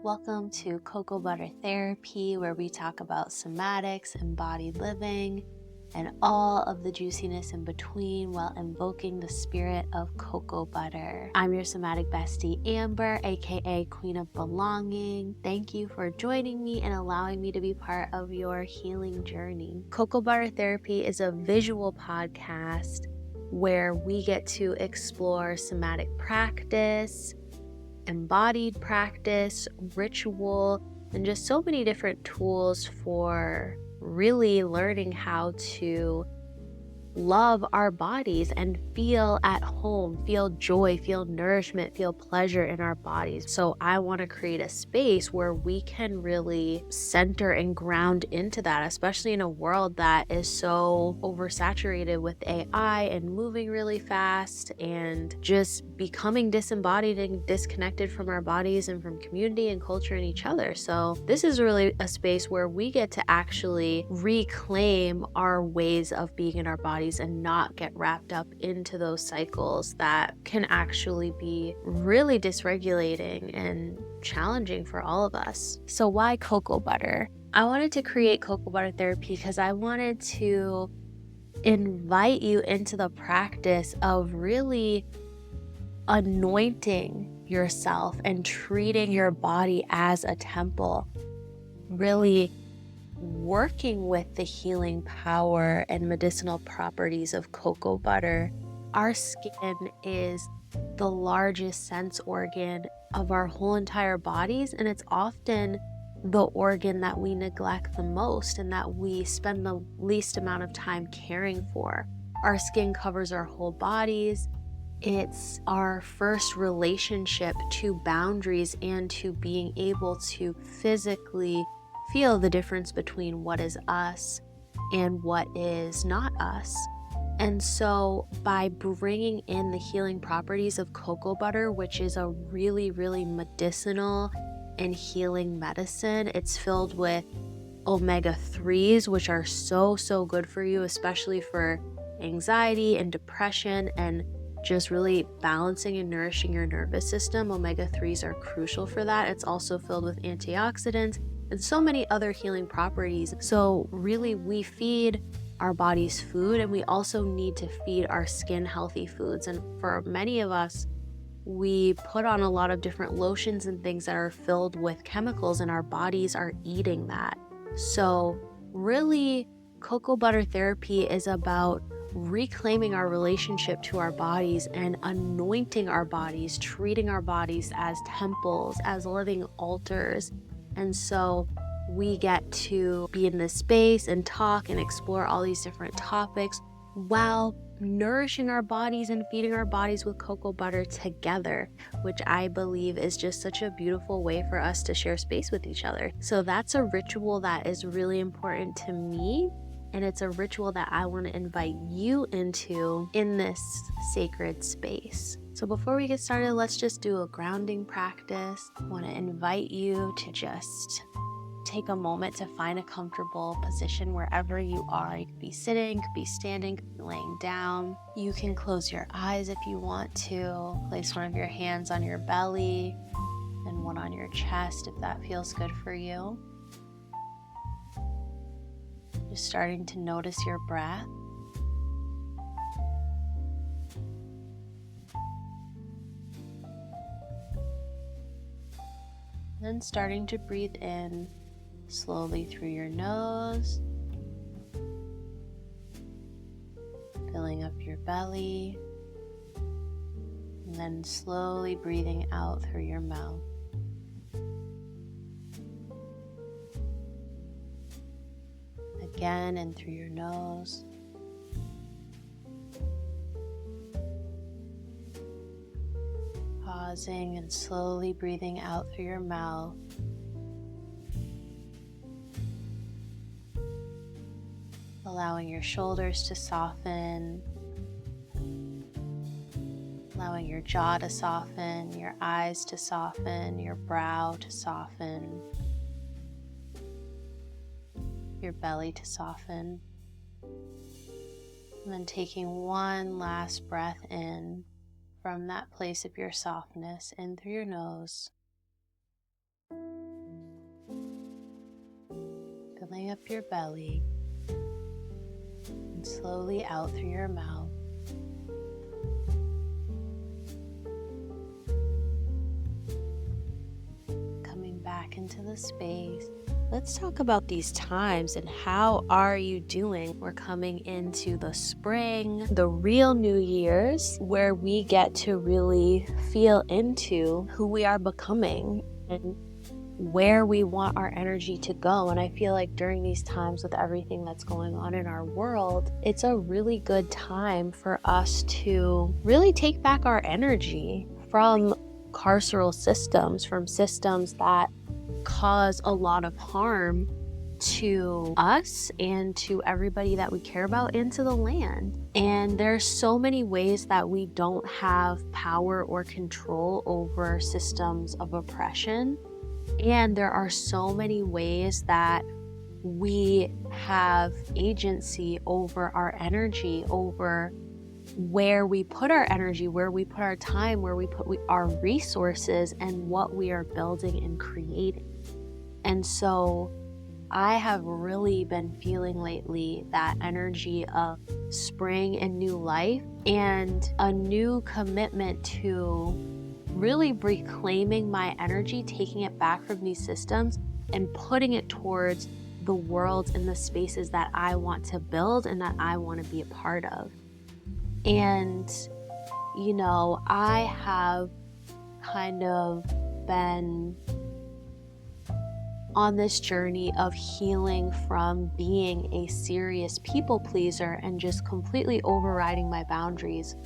Welcome to Cocoa Butter Therapy, where we talk about somatics, embodied living, and all of the juiciness in between while invoking the spirit of cocoa butter. I'm your somatic bestie, Amber, aka Queen of Belonging. Thank you for joining me and allowing me to be part of your healing journey. Cocoa Butter Therapy is a visual podcast where we get to explore somatic practice, embodied practice, ritual, and just so many different tools for really learning how to love our bodies and feel at home, feel joy, feel nourishment, feel pleasure in our bodies. So I want to create a space where we can really center and ground into that, especially in a world that is so oversaturated with AI and moving really fast and just becoming disembodied and disconnected from our bodies and from community and culture and each other. So this is really a space where we get to actually reclaim our ways of being in our bodies and not get wrapped up into those cycles that can actually be really dysregulating and challenging for all of us. So why cocoa butter? I wanted to create Cocoa Butter Therapy because I wanted to invite you into the practice of really anointing yourself and treating your body as a temple, really working with the healing power and medicinal properties of cocoa butter. Our skin is the largest sense organ of our whole entire bodies, and it's often the organ that we neglect the most and that we spend the least amount of time caring for. Our skin covers our whole bodies. It's our first relationship to boundaries and to being able to physically feel the difference between what is us and what is not us. And so by bringing in the healing properties of cocoa butter, which is a really, really medicinal and healing medicine, it's filled with omega-3s, which are so good for you, especially for anxiety and depression and just really balancing and nourishing your nervous system. Omega-3s are crucial for that. It's also filled with antioxidants and so many other healing properties. So really, we feed our bodies food, and we also need to feed our skin healthy foods. And for many of us, we put on a lot of different lotions and things that are filled with chemicals, and our bodies are eating that. So really, cocoa butter therapy is about reclaiming our relationship to our bodies and anointing our bodies, treating our bodies as temples, as living altars. And so we get to be in this space and talk and explore all these different topics while nourishing our bodies and feeding our bodies with cocoa butter together, which I believe is just such a beautiful way for us to share space with each other. So that's a ritual that is really important to me, and it's a ritual that I want to invite you into in this sacred space. So before we get started, let's just do a grounding practice. I want to invite you to just take a moment to find a comfortable position wherever you are. You could be sitting, could be standing, could be laying down. You can close your eyes if you want to. Place one of your hands on your belly and one on your chest if that feels good for you. Just starting to notice your breath. Then starting to breathe in slowly through your nose, filling up your belly, and then slowly breathing out through your mouth. Again, in through your nose. Pausing and slowly breathing out through your mouth. Allowing your shoulders to soften. Allowing your jaw to soften, your eyes to soften, your brow to soften, your belly to soften. And then taking one last breath in from that place of your softness in through your nose filling up your belly and slowly out through your mouth. Coming back into the space. Let's talk about these times and how are you doing? We're coming into the spring, the real New Year's, where we get to really feel into who we are becoming and where we want our energy to go. And I feel like during these times with everything that's going on in our world, it's a really good time for us to really take back our energy from carceral systems, from systems that cause a lot of harm to us and to everybody that we care about and to the land. And there's so many ways that we don't have power or control over systems of oppression. And there are so many ways that we have agency over our energy, over where we put our energy, where we put our time, where we put our resources, and what we are building and creating. And so I have really been feeling lately that energy of spring and new life and a new commitment to really reclaiming my energy, taking it back from these systems and putting it towards the worlds and the spaces that I want to build and that I want to be a part of. And, you know, I have kind of been on this journey of healing from being a serious people pleaser and just completely overriding my boundaries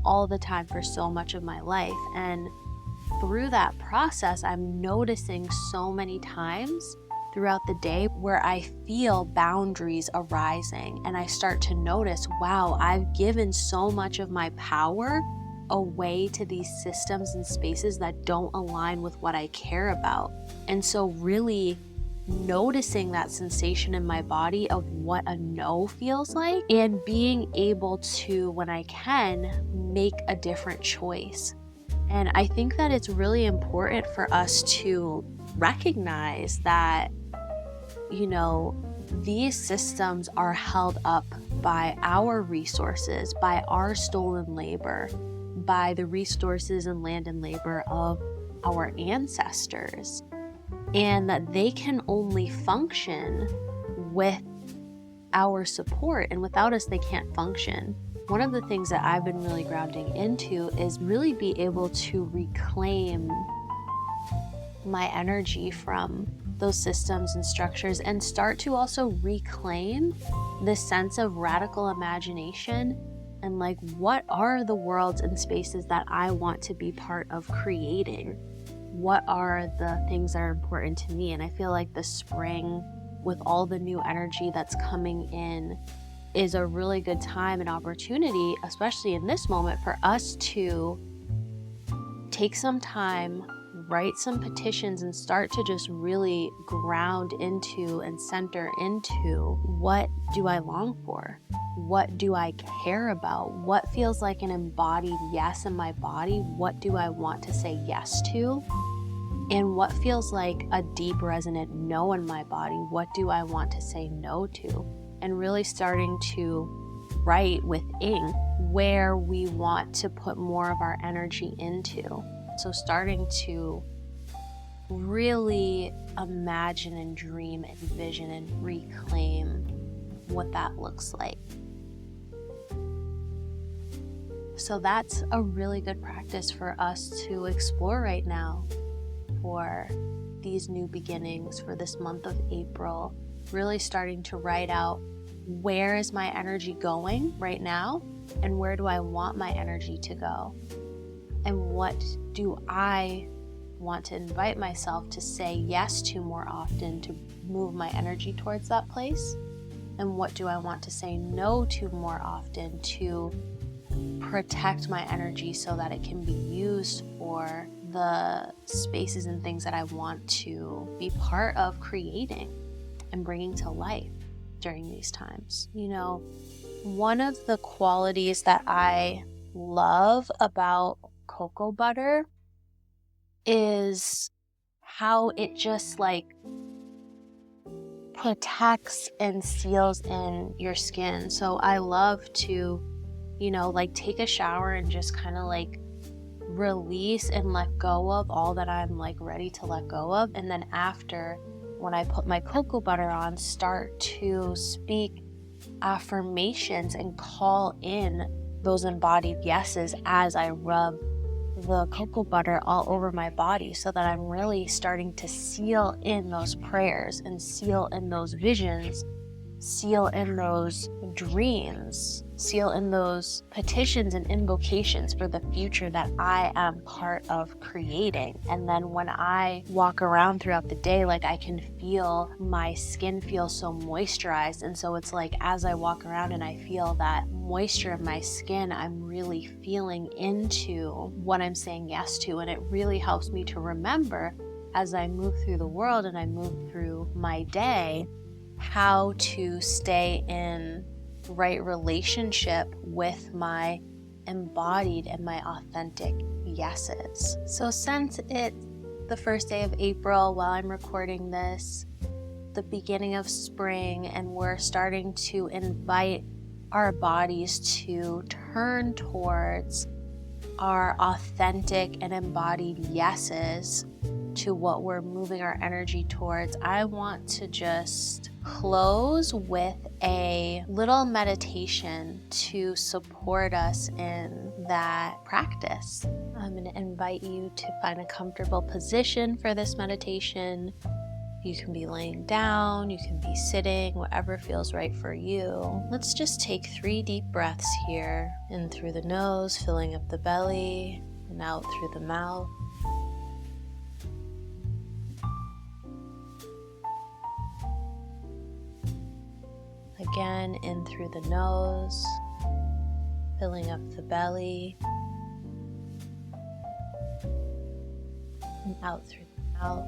all the time for so much of my life. And through that process, I'm noticing so many times throughout the day where I feel boundaries arising, and I start to notice, wow, I've given so much of my power away to these systems and spaces that don't align with what I care about. And so really noticing that sensation in my body of what a no feels like and being able to, when I can, make a different choice. And I think that it's really important for us to recognize that, you know, these systems are held up by our resources, by our stolen labor, by the resources and land and labor of our ancestors, and that they can only function with our support, and without us they can't function. One of the things that I've been really grounding into is really be able to reclaim my energy from those systems and structures and start to also reclaim this sense of radical imagination and like, what are the worlds and spaces that I want to be part of creating? What are the things that are important to me? And I feel like the spring, with all the new energy that's coming in, is a really good time and opportunity, especially in this moment, for us to take some time, write some petitions, and start to just really ground into and center into, what do I long for? What do I care about? What feels like an embodied yes in my body? What do I want to say yes to? And what feels like a deep resonant no in my body? What do I want to say no to? And really starting to write with ink where we want to put more of our energy into. So starting to really imagine and dream and vision and reclaim what that looks like. So that's a really good practice for us to explore right now for these new beginnings for this month of April. Really starting to write out, where is my energy going right now, and where do I want my energy to go, and what do I want to invite myself to say yes to more often to move my energy towards that place, and what do I want to say no to more often to protect my energy so that it can be used for the spaces and things that I want to be part of creating and bringing to life during these times. You know, one of the qualities that I love about cocoa butter is how it just like protects and seals in your skin. So I love to, like take a shower and just kind of like release and let go of all that I'm like ready to let go of. And then after, when I put my cocoa butter on, start to speak affirmations and call in those embodied yeses as I rub the cocoa butter all over my body, so that I'm really starting to seal in those prayers and seal in those visions, seal in those dreams, seal in those petitions and invocations for the future that I am part of creating. And then when I walk around throughout the day, like I can feel my skin feel so moisturized. And so it's like as I walk around and I feel that moisture in my skin, I'm really feeling into what I'm saying yes to. And it really helps me to remember as I move through the world and I move through my day, how to stay in right relationship with my embodied and my authentic yeses. So since it's the first day of April while I'm recording this, the beginning of spring, and we're starting to invite our bodies to turn towards our authentic and embodied yeses to what we're moving our energy towards, I want to just close with a little meditation to support us in that practice. I'm going to invite you to find a comfortable position for this meditation. You can be laying down, you can be sitting, whatever feels right for you. Let's just take 3 deep breaths here, in through the nose, filling up the belly, and out through the mouth. Again, in through the nose, filling up the belly, and out through the mouth.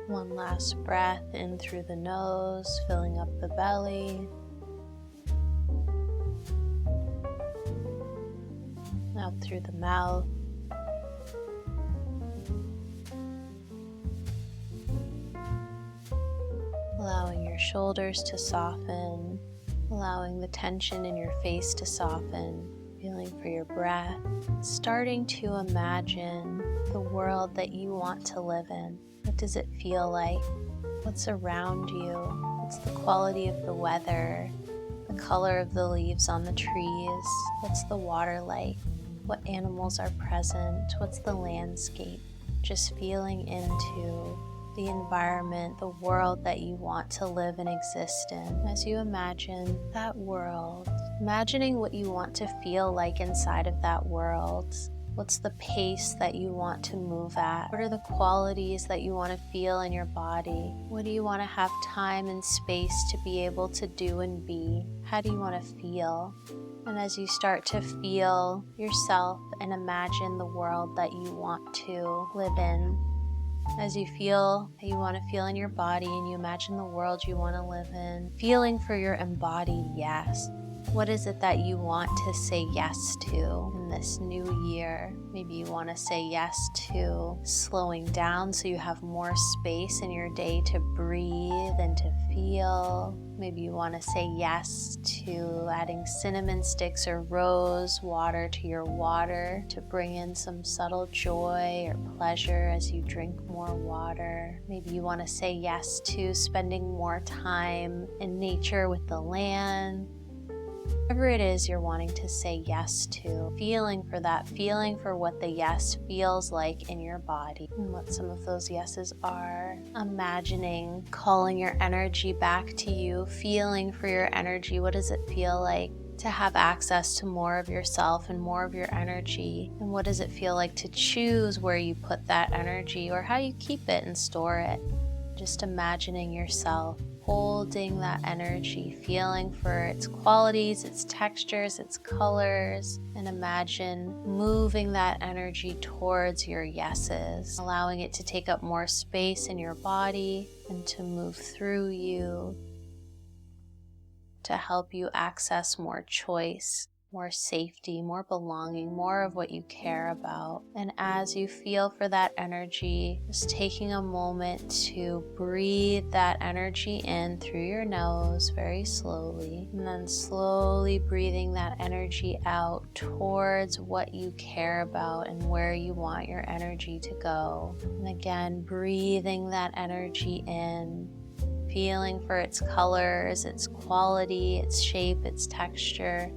One last breath in through the nose, filling up the belly. Out through the mouth. Allowing your shoulders to soften, allowing the tension in your face to soften, feeling for your breath, starting to imagine the world that you want to live in. What does it feel like? What's around you? What's the quality of the weather? The color of the leaves on the trees? What's the water like? What animals are present? What's the landscape? Just feeling into the environment, the world that you want to live and exist in. As you imagine that world, imagining what you want to feel like inside of that world. What's the pace that you want to move at? What are the qualities that you want to feel in your body? What do you want to have time and space to be able to do and be? How do you want to feel? And as you start to feel yourself and imagine the world that you want to live in, as you feel how you want to feel in your body and you imagine the world you want to live in, feeling for your embodied yes. What is it that you want to say yes to in this new year? Maybe you want to say yes to slowing down so you have more space in your day to breathe and to feel. Maybe you want to say yes to adding cinnamon sticks or rose water to your water to bring in some subtle joy or pleasure as you drink more water. Maybe you want to say yes to spending more time in nature with the land. Whatever it is you're wanting to say yes to, feeling for that, feeling for what the yes feels like in your body and what some of those yeses are. Imagining calling your energy back to you, feeling for your energy. What does it feel like to have access to more of yourself and more of your energy? And what does it feel like to choose where you put that energy or how you keep it and store it? Just imagining yourself holding that energy, feeling for its qualities, its textures, its colors, and imagine moving that energy towards your yeses, allowing it to take up more space in your body and to move through you to help you access more choice more safety, more belonging, more of what you care about. And as you feel for that energy, just taking a moment to breathe that energy in through your nose very slowly, and then slowly breathing that energy out towards what you care about and where you want your energy to go. And again, breathing that energy in, feeling for its colors, its quality, its shape, its texture.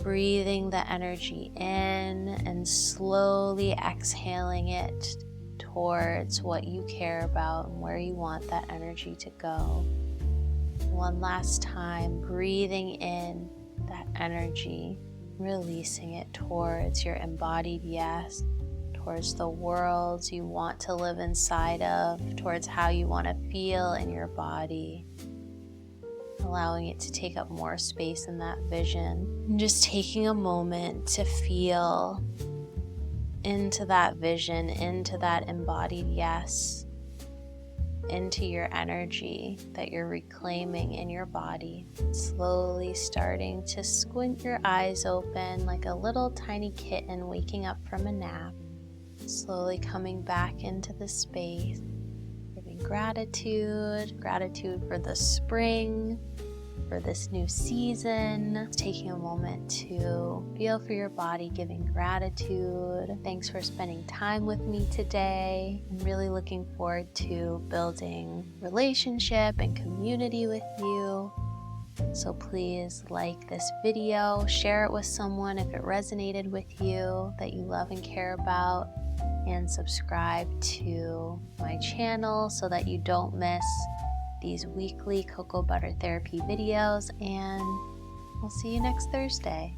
Breathing the energy in and slowly exhaling it towards what you care about and where you want that energy to go. One last time, breathing in that energy, releasing it towards your embodied yes, towards the worlds you want to live inside of, towards how you want to feel in your body. Allowing it to take up more space in that vision, and just taking a moment to feel into that vision, into that embodied yes, into your energy that you're reclaiming in your body. Slowly starting to squint your eyes open like a little tiny kitten waking up from a nap. Slowly coming back into the space. Gratitude for the spring, for this new season. Taking a moment to feel for your body, giving gratitude. Thanks for spending time with me today. I'm really looking forward to building relationship and community with you. So please like this video, share it with someone if it resonated with you, that you love and care about, and subscribe to my channel so that you don't miss these weekly cocoa butter therapy videos. And I'll see you next Thursday.